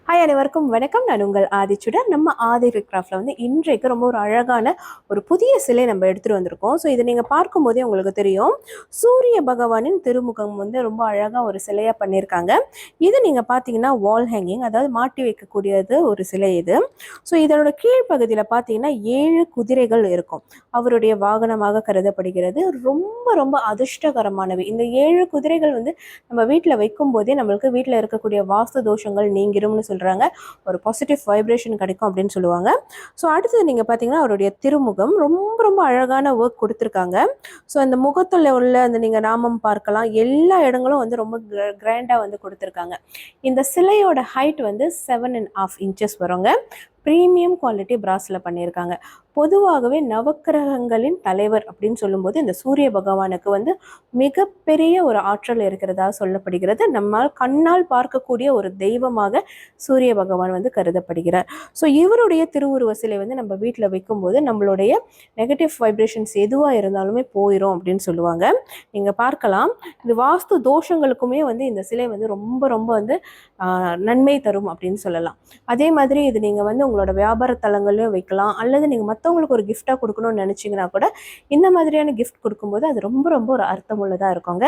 Hi அனைவருக்கும் வணக்கம். நான் உங்கள் ஆதிச்சுடர். நம்ம ஆதி கிராஃப்டில் வந்து இன்றைக்கு ரொம்ப ஒரு அழகான ஒரு புதிய சிலை நம்ம எடுத்துகிட்டு வந்திருக்கோம். ஸோ இதை நீங்கள் பார்க்கும்போதே உங்களுக்கு தெரியும், சூரிய பகவானின் திருமுகம் வந்து ரொம்ப அழகாக ஒரு சிலையாக பண்ணியிருக்காங்க. இது நீங்கள் பார்த்தீங்கன்னா வால் ஹேங்கிங், அதாவது மாட்டி வைக்கக்கூடியது ஒரு சிலை இது. ஸோ இதனோட கீழ்ப்பகுதியில் பார்த்தீங்கன்னா 7 குதிரைகள் இருக்கும். அவருடைய வாகனமாக கருதப்படுகிறது. ரொம்ப ரொம்ப அதிர்ஷ்டகரமானவை. இந்த 7 குதிரைகள் வந்து நம்ம வீட்டில் வைக்கும் போதே நம்மளுக்கு வீட்டில் இருக்கக்கூடிய வாஸ்து தோஷங்கள் நீங்கிரும்னு சொல்கிறாங்க. ஒரு பாசிட்டிவ் வைப்ரேஷன் கிடைக்கும் அப்படின்னு சொல்லுவாங்க. ஸோ அடுத்தது நீங்கள் பார்த்தீங்கன்னா அவருடைய திருமுகம் ரொம்ப ரொம்ப அழகான ஒர்க் கொடுத்துருக்காங்க. ஸோ அந்த முகத்தில் உள்ள அந்த நீங்கள் நாமம் பார்க்கலாம், எல்லா இடங்களும் வந்து ரொம்ப கிராண்டாக வந்து கொடுத்துருக்காங்க. இந்த சிலையோட ஹைட் வந்து 7.5 inches வருங்க. ப்ரீமியம் குவாலிட்டி பிராஸில் பண்ணியிருக்காங்க. பொதுவாகவே நவக்கிரகங்களின் தலைவர் அப்படின்னு சொல்லும்போது இந்த சூரிய பகவானுக்கு வந்து மிகப்பெரிய ஒரு ஆற்றல் இருக்கிறதா சொல்லப்படுகிறது. நம்மால் கண்ணால் பார்க்கக்கூடிய ஒரு தெய்வமாக சூரிய பகவான் வந்து கருதப்படுகிறார். ஸோ இவருடைய திருவுருவ சிலை வந்து நம்ம வீட்டில் வைக்கும்போது நம்மளுடைய நெகட்டிவ் வைப்ரேஷன்ஸ் எதுவாக இருந்தாலுமே போயிடும் அப்படின்னு சொல்லுவாங்க. நீங்கள் பார்க்கலாம், இந்த வாஸ்து தோஷங்களுக்குமே வந்து இந்த சிலை வந்து ரொம்ப ரொம்ப வந்து நன்மை தரும் அப்படின்னு சொல்லலாம். அதே மாதிரி இது நீங்கள் வந்து உங்களோட வியாபார தலங்களையும் வைக்கலாம், அல்லது நீங்கள் மற்றவங்களுக்கு ஒரு கிஃப்டாக கொடுக்கணும்னு நினச்சிங்கன்னா கூட இந்த மாதிரியான கிஃப்ட் கொடுக்கும்போது அது ரொம்ப ரொம்ப ஒரு அர்த்தமுள்ளதாக இருக்குங்க.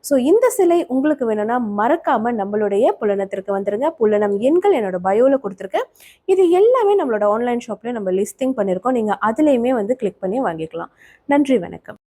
ஸோ இந்த சிலை உங்களுக்கு வேணும்னா மறக்காமல் நம்மளுடைய புலனத்திற்கு வந்துருங்க. புலனம் எண்கள் என்னோட பயோவில் கொடுத்துருக்கேன். இது எல்லாமே நம்மளோட ஆன்லைன் ஷாப்லேயே நம்ம லிஸ்டிங் பண்ணியிருக்கோம். நீங்கள் அதுலேயுமே வந்து கிளிக் பண்ணி வாங்கிக்கலாம். நன்றி, வணக்கம்.